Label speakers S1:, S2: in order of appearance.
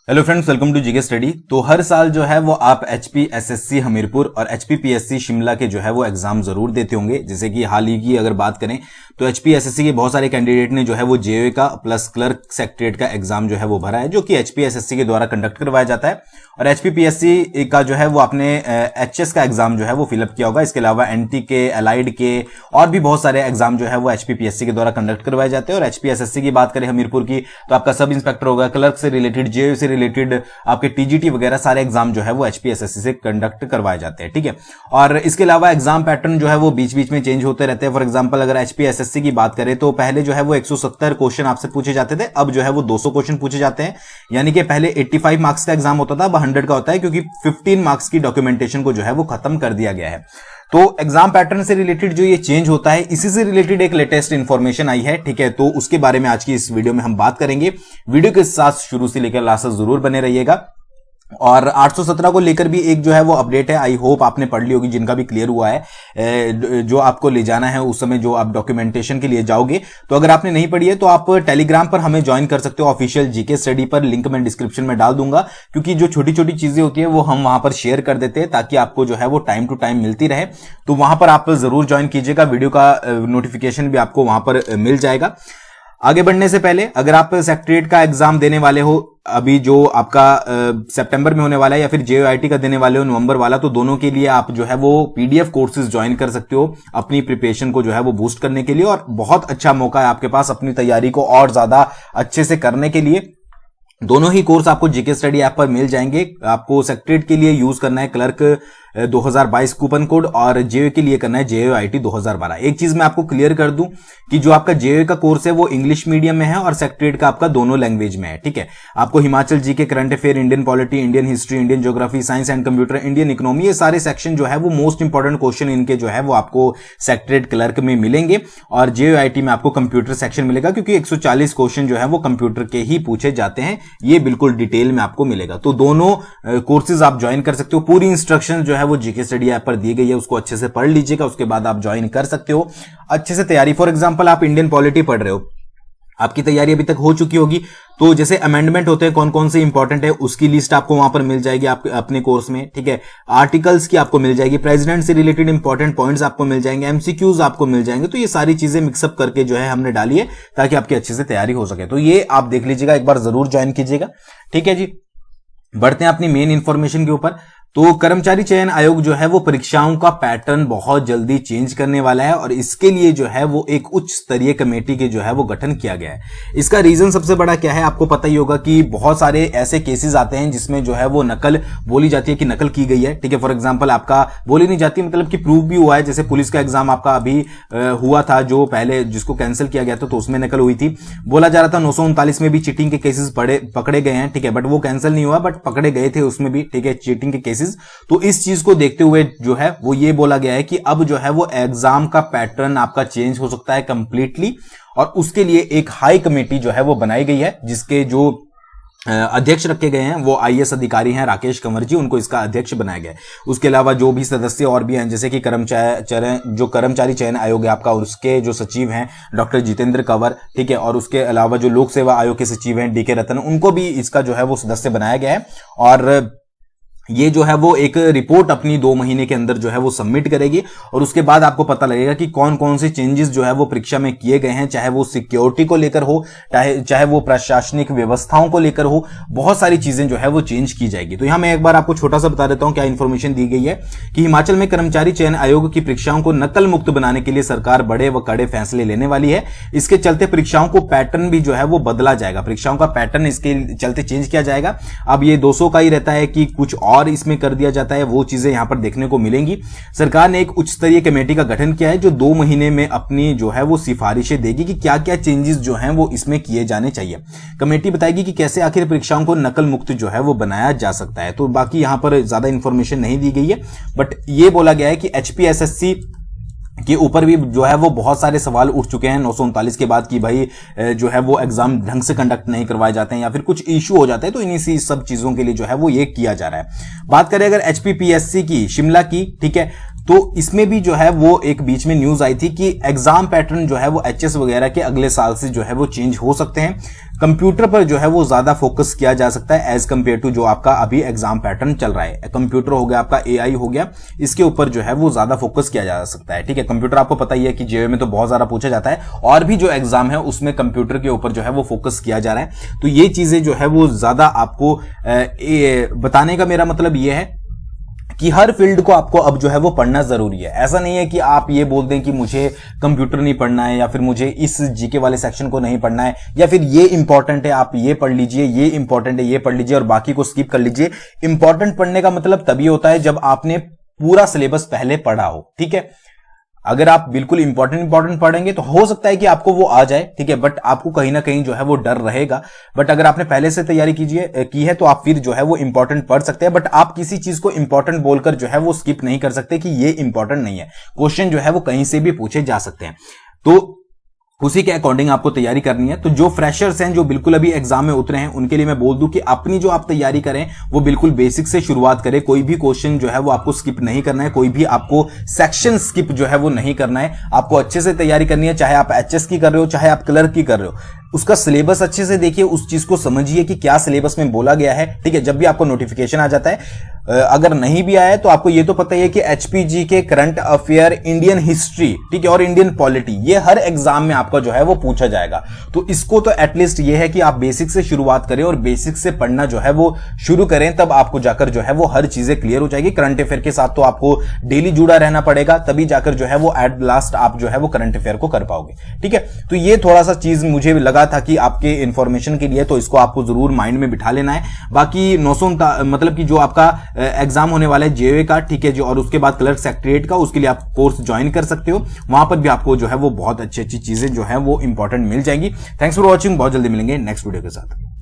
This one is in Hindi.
S1: Hello friends, welcome to GK study. तो हर साल जो है वो आप एचपी एसएससी हमीरपुर और एचपी पीएससी शिमला के जो है वो एग्जाम जरूर देते होंगे। जैसे कि हाल ही की अगर बात करें तो एचपी एसएससी के बहुत सारे कैंडिडेट ने जो है वो जेओए का प्लस क्लर्क सेक्रेटरीएट का एग्जाम जो है वो भरा है, जो कि एचपी एसएससी के द्वारा कंडक्ट करवाया जाता है। और एचपी पीएससी का जो है वो आपने एचएस का एग्जाम जो है वो फिलअप किया होगा। इसके अलावा एनटी के, एलाइड के और भी बहुत सारे एग्जाम जो है वो एचपी पीएससी के द्वारा कंडक्ट करवाए जाते हैं। और एचपी एसएससी की बात करें हमीरपुर की तो आपका सब इंस्पेक्टर होगा, क्लर्क से रिलेटेड, जेओए से रिलेटेड, आपके टीजीटी वगैरह सारे एग्जाम जो है वो एचपीएसएससी से कंडक्ट करवाए जाते हैं। ठीक है। और इसके अलावा एग्जाम पैटर्न जो है वो बीच बीच में चेंज होते रहते हैं। फॉर एग्जांपल अगर एचपीएसएससी की बात करें तो पहले जो है वो 170 क्वेश्चन आपसे पूछे जाते थे, अब जो है वो 200 क्वेश्चन पूछे जाते हैं। यानी कि पहले 85 मार्क्स का एग्जाम होता था, अब 100 का होता है, क्योंकि 15 मार्क्स की डॉक्यूमेंटेशन को जो है वो खत्म कर दिया गया है। तो एग्जाम पैटर्न से रिलेटेड जो ये चेंज होता है, इसी से रिलेटेड एक लेटेस्ट इंफॉर्मेशन आई है। ठीक है, तो उसके बारे में आज की इस वीडियो में हम बात करेंगे। वीडियो के साथ शुरू से लेकर लास्ट तक जरूर बने रहिएगा। और 817 को लेकर भी एक जो है वो अपडेट है, आई होप आपने पढ़ ली होगी, जिनका भी क्लियर हुआ है। जो आपको ले जाना है उस समय जो आप डॉक्यूमेंटेशन के लिए जाओगे, तो अगर आपने नहीं पढ़ी है तो आप टेलीग्राम पर हमें ज्वाइन कर सकते हो ऑफिशियल जीके स्टडी पर। लिंक मैं डिस्क्रिप्शन में डाल दूंगा, क्योंकि जो छोटी छोटी चीजें होती है वो हम वहां पर शेयर कर देते हैं, ताकि आपको जो है वो टाइम टू टाइम मिलती रहे। तो वहां पर आप जरूर ज्वाइन कीजिएगा, वीडियो का नोटिफिकेशन भी आपको वहां पर मिल जाएगा। आगे बढ़ने से पहले अगर आप सेक्रेटरीएट का एग्जाम देने वाले हो, अभी जो आपका सितंबर में होने वाला है, या फिर जेओआईटी का देने वाले हो नवंबर वाला, तो दोनों के लिए आप जो है वो पीडीएफ कोर्सेज ज्वाइन कर सकते हो अपनी प्रिपरेशन को जो है वो बूस्ट करने के लिए। और बहुत अच्छा मौका है आपके पास अपनी तैयारी को और ज्यादा अच्छे से करने के लिए। दोनों ही कोर्स आपको जीके स्टडी ऐप पर मिल जाएंगे। आपको सेक्रेटरीएट के लिए यूज करना है क्लर्क 2022 कूपन कोड, और जेओए के लिए करना है जेओआईटी 2012। एक चीज मैं आपको क्लियर कर दूं कि जो आपका जेओए का कोर्स है वो इंग्लिश मीडियम में है और सेक्रेटरीएट का आपका दोनों लैंग्वेज में है। ठीक है। आपको Himachal GK, current affair, Indian polity, Indian history, Indian geography, science and computer, Indian economy, ये सारे सेक्शन जो है वो मोस्ट इंपॉर्टेंट क्वेश्चन इनके जो है वो आपको सेक्रेटरीएट क्लर्क में मिलेंगे। और जेओआईटी में आपको कंप्यूटर सेक्शन मिलेगा, क्योंकि 140 क्वेश्चन जो है वो कंप्यूटर के ही पूछे जाते हैं। ये बिल्कुल डिटेल में आपको मिलेगा। तो दोनों कोर्सेज आप ज्वाइन कर सकते हो। पूरी इंस्ट्रक्शन जो है वो जीके स्टडी ऐप पर दी गई है, उसको अच्छे से पढ़ लीजिएगा, उसके बाद आप ज्वाइन कर सकते हो अच्छे से तैयारी। फॉर एग्जांपल आप इंडियन पॉलिटी पढ़ रहे हो, आपकी तैयारी अभी तक हो चुकी होगी, तो जैसे अमेंडमेंट होते हैं कौन कौन से इंपॉर्टेंट है उसकी लिस्ट आपको वहां पर मिल जाएगी आपके अपने कोर्स में। ठीक है। आर्टिकल्स की आपको मिल जाएगी, प्रेसिडेंट से रिलेटेड इंपॉर्टेंट पॉइंट्स आपको मिल जाएंगे, एमसीक्यूज आपको मिल जाएंगे। तो ये सारी चीजें मिक्सअप करके जो है हमने डाली है, ताकि आपकी अच्छे से तैयारी हो सके। तो ये आप देख लीजिएगा, एक बार जरूर ज्वाइन कीजिएगा। ठीक है जी, बढ़ते हैं अपनी मेन इंफॉर्मेशन के ऊपर। तो कर्मचारी चयन आयोग जो है वो परीक्षाओं का पैटर्न बहुत जल्दी चेंज करने वाला है, और इसके लिए जो है वो एक उच्च स्तरीय कमेटी के जो है वो गठन किया गया है। इसका रीजन सबसे बड़ा क्या है, आपको पता ही होगा कि बहुत सारे ऐसे केसेस आते हैं जिसमें जो है वो नकल बोली जाती है कि नकल की गई है। ठीक है। फॉर एग्जांपल आपका बोली नहीं जाती, मतलब कि प्रूव भी हुआ है। जैसे पुलिस का एग्जाम आपका अभी हुआ था, जो पहले जिसको कैंसिल किया गया था, तो उसमें नकल हुई थी। बोला जा रहा था 939 में भी चीटिंग के केसेस पकड़े गए हैं। ठीक है। बट वो कैंसिल नहीं हुआ, बट पकड़े गए थे उसमें भी। ठीक है, चीटिंग के केसेस। तो इस चीज को देखते हुए जो है वो ये बोला गया है कि अब जो है वो एग्जाम का पैटर्न आपका चेंज हो सकता है कंप्लीटली, और उसके लिए एक हाई कमेटी जो है वो बनाई गई है, जिसके जो अध्यक्ष रखे गए हैं वो आईएएस अधिकारी हैं राकेश कंवर जी, उनको इसका अध्यक्ष बनाया गया है। उसके अलावा जो भी सदस्य और भी हैं, जैसे कि कर्मचारी चयन आयोग है आपका, उसके जो सचिव हैं डॉक्टर जितेंद्र कंवर। ठीक है। और उसके अलावा जो लोक सेवा आयोग के सचिव हैं डीके रतन, उनको भी इसका जो है वो सदस्य बनाया गया है। और ये जो है वो एक रिपोर्ट अपनी 2 महीने के अंदर जो है वो सबमिट करेगी, और उसके बाद आपको पता लगेगा कि कौन कौन से चेंजेस जो है वो परीक्षा में किए गए हैं, चाहे वो सिक्योरिटी को लेकर हो, चाहे वो प्रशासनिक व्यवस्थाओं को लेकर हो। बहुत सारी चीजें जो है वो चेंज की जाएगी। तो यहां मैं एक बार आपको छोटा सा बता देता हूं क्या इंफॉर्मेशन दी गई है कि हिमाचल में कर्मचारी चयन आयोग की परीक्षाओं को नकल मुक्त बनाने के लिए सरकार बड़े व कड़े फैसले लेने वाली है। इसके चलते परीक्षाओं को पैटर्न भी जो है वो बदला जाएगा, परीक्षाओं का पैटर्न इसके चलते चेंज किया जाएगा। अब ये 200 का ही रहता है कि कुछ और इसमें कर दिया जाता है, वो चीजें यहां पर देखने को मिलेंगी। सरकार ने एक उच्च स्तरीय कमेटी का गठन किया है, जो 2 महीने में अपनी जो है वो सिफारिशें देगी कि क्या क्या चेंजेस जो हैं वो इसमें किए जाने चाहिए। कमेटी बताएगी कि कैसे आखिर परीक्षाओं को नकल मुक्त जो है वो बनाया जा सकता है। तो बाकी यहां पर ज्यादा इंफॉर्मेशन नहीं दी गई है, बट ये बोला गया है कि एचपीएसएससी के ऊपर भी जो है वो बहुत सारे सवाल उठ चुके हैं 939 के बाद कि भाई जो है वो एग्जाम ढंग से कंडक्ट नहीं करवाए जाते हैं या फिर कुछ इश्यू हो जाते हैं। तो इन्हीं सब चीजों के लिए जो है वो ये किया जा रहा है। बात करें अगर एचपीपीएससी की शिमला की, ठीक है, तो इसमें भी जो है वो एक बीच में न्यूज आई थी कि एग्जाम पैटर्न जो है वो एचएस वगैरह के अगले साल से जो है वो चेंज हो सकते हैं। कंप्यूटर पर जो है वो ज्यादा फोकस किया जा सकता है एज कंपेयर टू जो आपका अभी एग्जाम पैटर्न चल रहा है। कंप्यूटर हो गया, आपका एआई हो गया, इसके ऊपर जो है वो ज्यादा फोकस किया जा सकता है। ठीक है, कंप्यूटर आपको पता ही है कि जेईई में तो बहुत ज्यादा पूछा जाता है, और भी जो एग्जाम है उसमें कंप्यूटर के ऊपर जो है वो फोकस किया जा रहा है। तो ये चीजें जो है वो ज्यादा आपको बताने का मेरा मतलब ये है कि हर फील्ड को आपको अब जो है वो पढ़ना जरूरी है। ऐसा नहीं है कि आप ये बोल दें कि मुझे कंप्यूटर नहीं पढ़ना है, या फिर मुझे इस जीके वाले सेक्शन को नहीं पढ़ना है, या फिर ये इंपॉर्टेंट है आप ये पढ़ लीजिए, ये इंपॉर्टेंट है ये पढ़ लीजिए और बाकी को स्किप कर लीजिए। इंपॉर्टेंट पढ़ने का मतलब तभी होता है जब आपने पूरा सिलेबस पहले पढ़ा हो। ठीक है, अगर आप बिल्कुल इंपॉर्टेंट पढ़ेंगे तो हो सकता है कि आपको वो आ जाए, ठीक है, बट आपको कहीं ना कहीं जो है वो डर रहेगा। बट अगर आपने पहले से तैयारी की है तो आप फिर जो है वो इंपॉर्टेंट पढ़ सकते हैं। बट आप किसी चीज को इंपॉर्टेंट बोलकर जो है वो स्किप नहीं कर सकते कि ये इंपॉर्टेंट नहीं है। क्वेश्चन जो है वो कहीं से भी पूछे जा सकते हैं, तो उसी के अकॉर्डिंग आपको तैयारी करनी है। तो जो फ्रेशर्स हैं, जो बिल्कुल अभी एग्जाम में उतरे हैं, उनके लिए मैं बोल दूं कि अपनी जो आप तैयारी करें वो बिल्कुल बेसिक से शुरुआत करें। कोई भी क्वेश्चन जो है वो आपको स्किप नहीं करना है, कोई भी आपको सेक्शन स्किप जो है वो नहीं करना है। आपको अच्छे से तैयारी करनी है, चाहे आप एचएस की कर रहे हो, चाहे आप क्लर्क की कर रहे हो। उसका सिलेबस अच्छे से देखिए, उस चीज को समझिए कि क्या सिलेबस में बोला गया है। ठीक है, जब भी आपको नोटिफिकेशन आ जाता है, अगर नहीं भी आया है तो आपको ये तो पता ही है कि एचपीजी के करंट अफेयर, इंडियन हिस्ट्री, ठीक है, और इंडियन पॉलिटी, ये हर एग्जाम में आपका जो है वो पूछा जाएगा। तो इसको तो एटलीस्ट ये है कि आप बेसिक से शुरुआत करें और बेसिक से पढ़ना जो है वो शुरू करें, तब आपको जाकर जो है वो हर चीजें क्लियर हो जाएगी। करंट अफेयर के साथ तो आपको डेली जुड़ा रहना पड़ेगा, तभी जाकर जो है वो एट लास्ट आप जो है वो करंट अफेयर को कर पाओगे। ठीक है, तो ये थोड़ा सा चीज मुझे लगा था कि आपके इंफॉर्मेशन के लिए, तो इसको आपको जरूर माइंड में बिठा लेना है। बाकी 959 मतलब कि जो आपका एग्जाम होने वाला है जेईई का, ठीक है, जो और उसके बाद क्लर्क सेक्रेटरीएट का, उसके लिए आप कोर्स ज्वाइन कर सकते हो। वहां पर भी आपको जो है वो बहुत अच्छी अच्छी चीजें जो है वो इंपॉर्टेंट मिल जाएंगी। थैंक्स फॉर वॉचिंग, बहुत जल्दी मिलेंगे नेक्स्ट वीडियो के साथ।